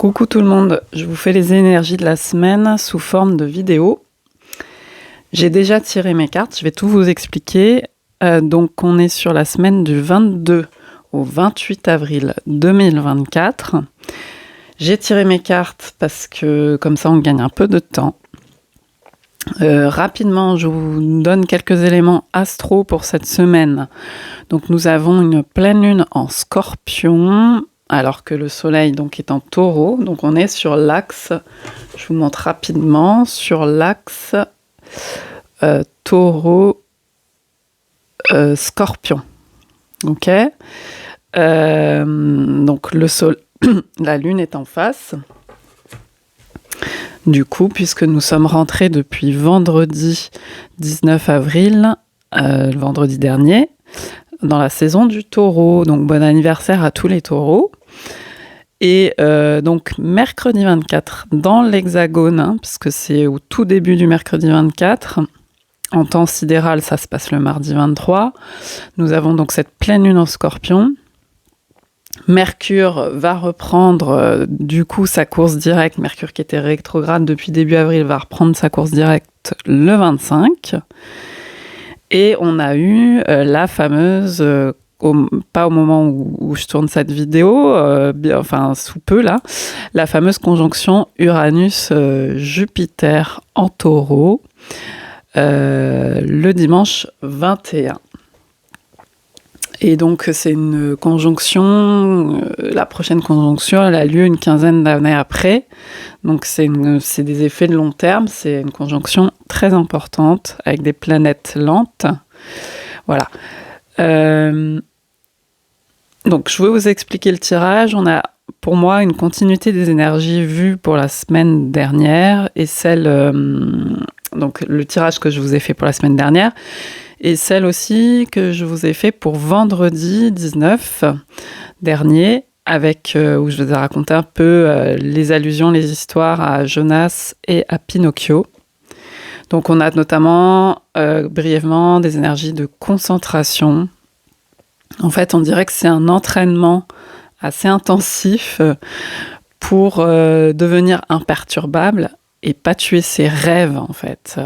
Coucou tout le monde, je vous fais les énergies de la semaine sous forme de vidéo. J'ai déjà tiré mes cartes, je vais tout vous expliquer. Donc on est sur la semaine du 22 au 28 avril 2024. J'ai tiré mes cartes parce que comme ça on gagne un peu de temps. Rapidement, je vous donne quelques éléments astro pour cette semaine. Donc nous avons une pleine lune en Scorpion, alors que le soleil donc est en Taureau. Donc on est sur l'axe, je vous montre rapidement, sur l'axe Taureau Scorpion. Ok. Donc la lune est en face. Du coup, puisque nous sommes rentrés depuis vendredi 19 avril, le vendredi dernier, dans la saison du Taureau. Donc bon anniversaire à tous les Taureaux. Et donc mercredi 24 dans l'Hexagone, puisque c'est au tout début du mercredi 24, en temps sidéral, ça se passe le mardi 23. Nous avons donc cette pleine lune en Scorpion. Mercure va reprendre du coup sa course directe. Mercure qui était rétrograde depuis début avril va reprendre sa course directe le 25. Et on a eu la fameuse, pas au moment où je tourne cette vidéo, enfin sous peu là, la fameuse conjonction Uranus-Jupiter en Taureau le dimanche 21. Et donc, c'est une conjonction, la prochaine conjonction, elle a lieu une quinzaine d'années après. Donc, c'est des effets de long terme. C'est une conjonction très importante avec des planètes lentes. Voilà. Donc, je vais vous expliquer le tirage. On a, pour moi, une continuité des énergies vues pour la semaine dernière et celle... donc, le tirage que je vous ai fait pour la semaine dernière. Et celle aussi que je vous ai fait pour vendredi 19 dernier, avec où je vous ai raconté un peu les allusions, les histoires à Jonas et à Pinocchio. Donc on a notamment brièvement des énergies de concentration. En fait, on dirait que c'est un entraînement assez intensif pour devenir imperturbable et pas tuer ses rêves, en fait,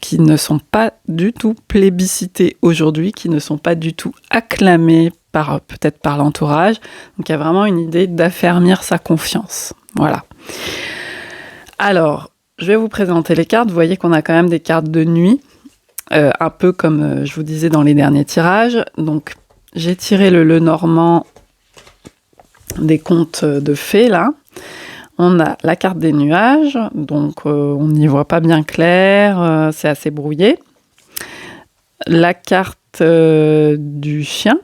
qui ne sont pas du tout plébiscités aujourd'hui, qui ne sont pas du tout acclamés peut-être par l'entourage. Donc, il y a vraiment une idée d'affermir sa confiance. Voilà. Alors, je vais vous présenter les cartes. Vous voyez qu'on a quand même des cartes de nuit, un peu comme je vous disais dans les derniers tirages. Donc, j'ai tiré le Lenormand des contes de fées, là. On a la carte des nuages, donc on n'y voit pas bien clair, c'est assez brouillé. La carte du chien,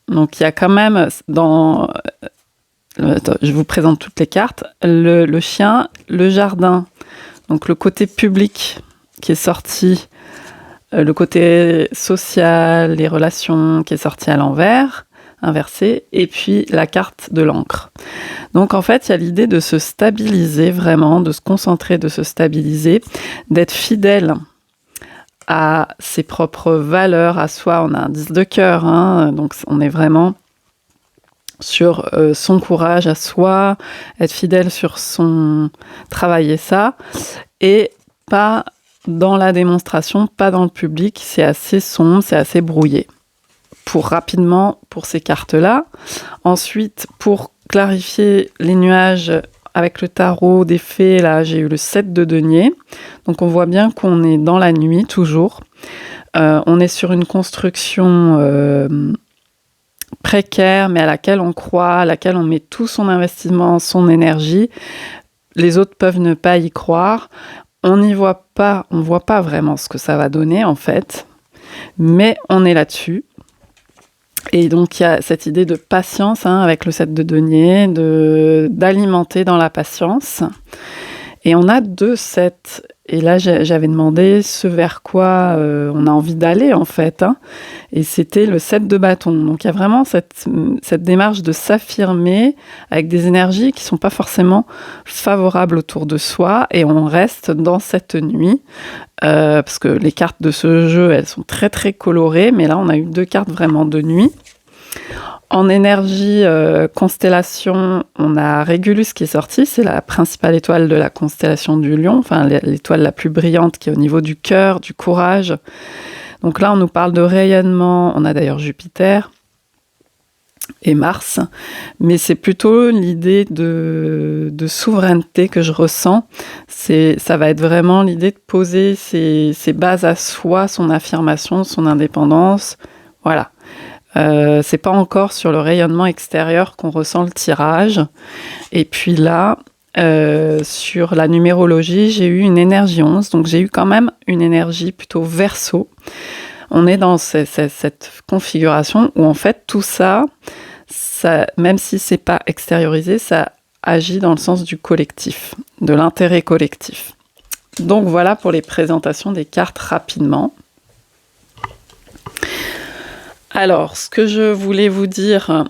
donc il y a quand même je vous présente toutes les cartes. Le chien, le jardin, donc le côté public qui est sorti, le côté social, les relations qui est sorti à l'envers, inversé, et puis la carte de l'encre. Donc en fait, il y a l'idée de se stabiliser vraiment, de se concentrer, de se stabiliser, d'être fidèle à ses propres valeurs, à soi. On a un 10 de cœur, donc on est vraiment sur son courage à soi, être fidèle sur son... travailler ça, et pas dans la démonstration, pas dans le public, c'est assez sombre, c'est assez brouillé. Pour ces cartes-là. Ensuite, pour clarifier les nuages avec le tarot des fées, là, j'ai eu le 7 de denier. Donc, on voit bien qu'on est dans la nuit, toujours. On est sur une construction précaire, mais à laquelle on croit, à laquelle on met tout son investissement, son énergie. Les autres peuvent ne pas y croire. On voit pas vraiment ce que ça va donner, en fait. Mais on est là-dessus. Et donc, il y a cette idée de patience avec le 7 de denier, d'alimenter dans la patience. Et on a 2 sets. Et là, j'avais demandé ce vers quoi on a envie d'aller, en fait. Et c'était le 7 de bâton. Donc, il y a vraiment cette démarche de s'affirmer avec des énergies qui ne sont pas forcément favorables autour de soi. Et on reste dans cette nuit. Parce que les cartes de ce jeu, elles sont très, très colorées. Mais là, on a eu 2 cartes vraiment de nuit. En énergie constellation, on a Régulus qui est sorti, c'est la principale étoile de la constellation du Lion, enfin l'étoile la plus brillante qui est au niveau du cœur, du courage. Donc là, on nous parle de rayonnement, on a d'ailleurs Jupiter et Mars, mais c'est plutôt l'idée de souveraineté que je ressens. Ça va être vraiment l'idée de poser ses bases à soi, son affirmation, son indépendance, voilà. C'est pas encore sur le rayonnement extérieur qu'on ressent le tirage. Et puis là, sur la numérologie, j'ai eu une énergie 11, donc j'ai eu quand même une énergie plutôt Verseau. On est dans cette configuration où en fait tout ça, même si c'est pas extériorisé, ça agit dans le sens du collectif, de l'intérêt collectif. Donc voilà pour les présentations des cartes rapidement. Alors, ce que je voulais vous dire,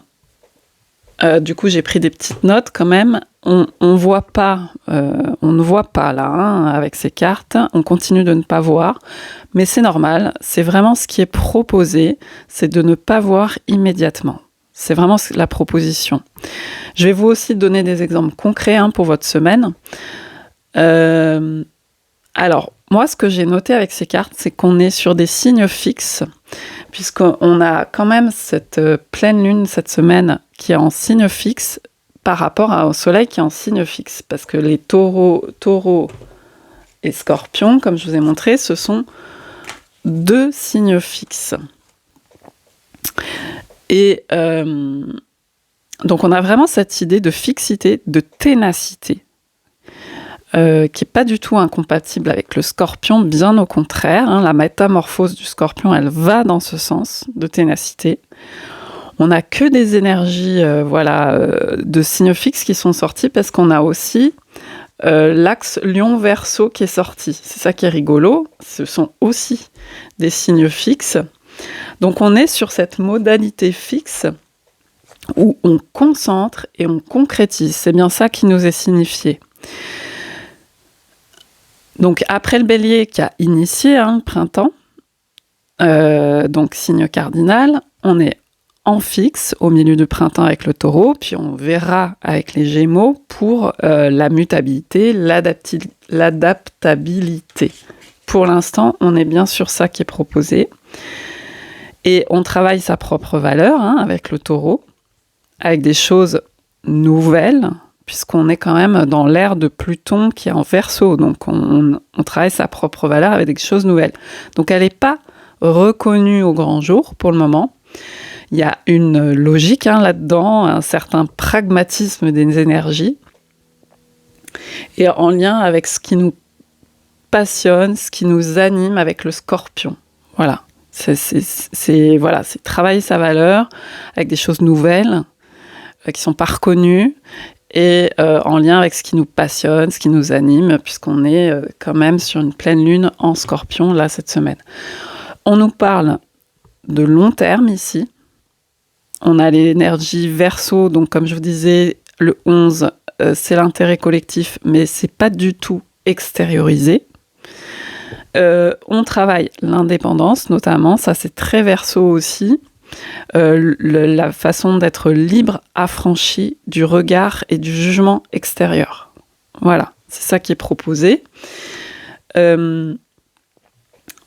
du coup j'ai pris des petites notes quand même, on ne voit pas là, hein, avec ces cartes, on continue de ne pas voir, mais c'est normal, c'est vraiment ce qui est proposé, c'est de ne pas voir immédiatement. C'est vraiment la proposition. Je vais vous aussi donner des exemples concrets pour votre semaine. Alors, moi, ce que j'ai noté avec ces cartes, c'est qu'on est sur des signes fixes, puisqu'on a quand même cette pleine lune cette semaine qui est en signe fixe par rapport au soleil qui est en signe fixe. Parce que les taureaux et scorpions, comme je vous ai montré, ce sont deux signes fixes. Et donc, on a vraiment cette idée de fixité, de ténacité. Qui n'est pas du tout incompatible avec le scorpion, bien au contraire. La métamorphose du scorpion, elle va dans ce sens de ténacité. On n'a que des énergies de signes fixes qui sont sorties parce qu'on a aussi l'axe Lion-Verseau qui est sorti. C'est ça qui est rigolo. Ce sont aussi des signes fixes. Donc on est sur cette modalité fixe où on concentre et on concrétise. C'est bien ça qui nous est signifié. Donc après le Bélier qui a initié le printemps, donc signe cardinal, on est en fixe au milieu du printemps avec le Taureau, puis on verra avec les Gémeaux pour la mutabilité, l'adaptabilité. Pour l'instant, on est bien sur ça qui est proposé. Et on travaille sa propre valeur avec le Taureau, avec des choses nouvelles, puisqu'on est quand même dans l'ère de Pluton qui est en Verseau. Donc, on travaille sa propre valeur avec des choses nouvelles. Donc, elle n'est pas reconnue au grand jour pour le moment. Il y a une logique là-dedans, un certain pragmatisme des énergies, et en lien avec ce qui nous passionne, ce qui nous anime avec le Scorpion. Voilà. C'est travailler sa valeur avec des choses nouvelles qui ne sont pas reconnues, et en lien avec ce qui nous passionne, ce qui nous anime, puisqu'on est quand même sur une pleine lune en Scorpion, là, cette semaine. On nous parle de long terme, ici. On a l'énergie Verseau, donc comme je vous disais, le 11, c'est l'intérêt collectif, mais c'est pas du tout extériorisé. On travaille l'indépendance, notamment, ça c'est très Verseau aussi. La façon d'être libre, affranchi du regard et du jugement extérieur. Voilà, c'est ça qui est proposé.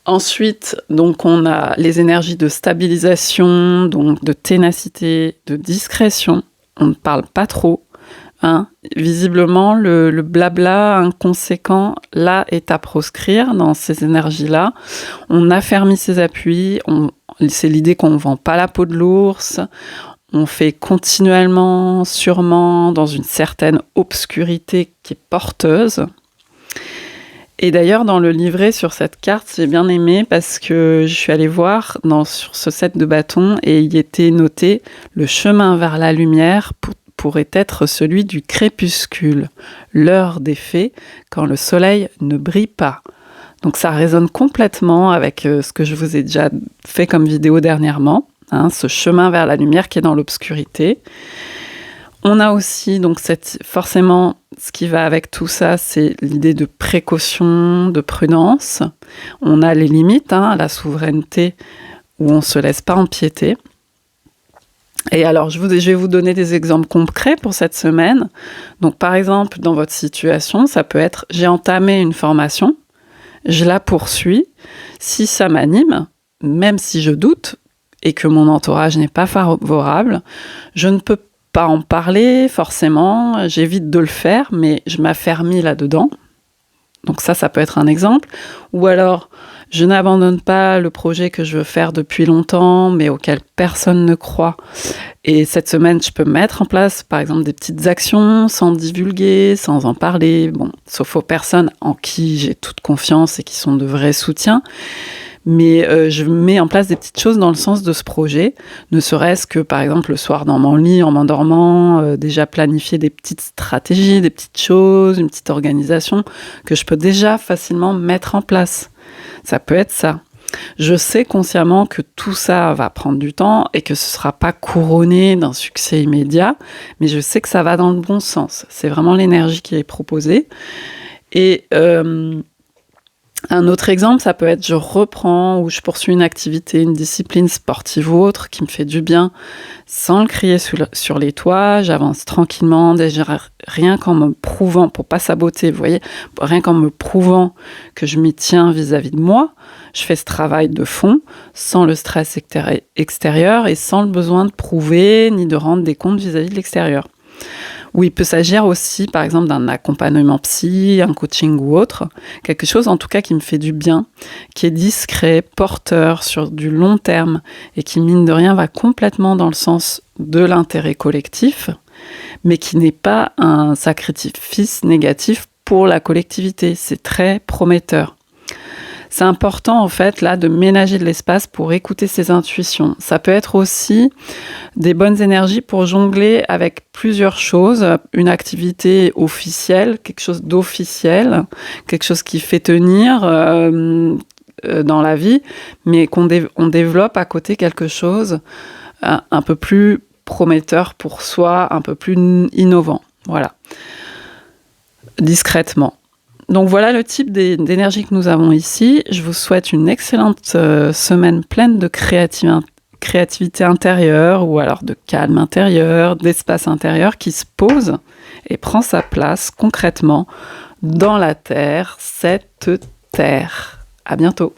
Ensuite, donc, on a les énergies de stabilisation, donc de ténacité, de discrétion. On ne parle pas trop. Visiblement, le blabla inconséquent, là, est à proscrire dans ces énergies-là. On affermit ses appuis. C'est l'idée qu'on ne vend pas la peau de l'ours. On fait continuellement, sûrement, dans une certaine obscurité qui est porteuse. Et d'ailleurs, dans le livret sur cette carte, j'ai bien aimé parce que je suis allée voir sur ce set de bâtons et il y était noté « Le chemin vers la lumière pourrait être celui du crépuscule, l'heure des fées, quand le soleil ne brille pas. » Donc ça résonne complètement avec ce que je vous ai déjà fait comme vidéo dernièrement, ce chemin vers la lumière qui est dans l'obscurité. On a aussi, donc forcément, ce qui va avec tout ça, c'est l'idée de précaution, de prudence. On a les limites, la souveraineté, où on ne se laisse pas empiéter. Et alors, je vais vous donner des exemples concrets pour cette semaine. Donc, par exemple, dans votre situation, ça peut être: j'ai entamé une formation, je la poursuis. Si ça m'anime, même si je doute et que mon entourage n'est pas favorable, je ne peux pas en parler forcément, j'évite de le faire, mais je m'affermis là-dedans. Donc ça peut être un exemple. Ou alors, je n'abandonne pas le projet que je veux faire depuis longtemps, mais auquel personne ne croit. Et cette semaine, je peux mettre en place, par exemple, des petites actions sans divulguer, sans en parler, sauf aux personnes en qui j'ai toute confiance et qui sont de vrais soutiens. Mais je mets en place des petites choses dans le sens de ce projet, ne serait-ce que, par exemple, le soir dans mon lit, en m'endormant, déjà planifier des petites stratégies, des petites choses, une petite organisation que je peux déjà facilement mettre en place. Ça peut être ça. Je sais consciemment que tout ça va prendre du temps et que ce ne sera pas couronné d'un succès immédiat, mais je sais que ça va dans le bon sens. C'est vraiment l'énergie qui est proposée. Et un autre exemple, ça peut être: je reprends ou je poursuis une activité, une discipline sportive ou autre qui me fait du bien, sans le crier sur les toits. J'avance tranquillement, déjà rien qu'en me prouvant, pour pas saboter, vous voyez, rien qu'en me prouvant que je m'y tiens vis-à-vis de moi, je fais ce travail de fond, sans le stress extérieur et sans le besoin de prouver ni de rendre des comptes vis-à-vis de l'extérieur. Ou il peut s'agir aussi, par exemple, d'un accompagnement psy, un coaching ou autre, quelque chose en tout cas qui me fait du bien, qui est discret, porteur sur du long terme et qui, mine de rien, va complètement dans le sens de l'intérêt collectif, mais qui n'est pas un sacrifice négatif pour la collectivité. C'est très prometteur. C'est important, en fait, là, de ménager de l'espace pour écouter ses intuitions. Ça peut être aussi des bonnes énergies pour jongler avec plusieurs choses. Une activité officielle, quelque chose d'officiel, quelque chose qui fait tenir dans la vie, mais qu'on développe à côté quelque chose un peu plus prometteur pour soi, un peu plus innovant. Voilà. Discrètement. Donc voilà le type d'énergie que nous avons ici. Je vous souhaite une excellente semaine pleine de créativité intérieure, ou alors de calme intérieur, d'espace intérieur qui se pose et prend sa place concrètement dans la Terre, cette Terre. À bientôt.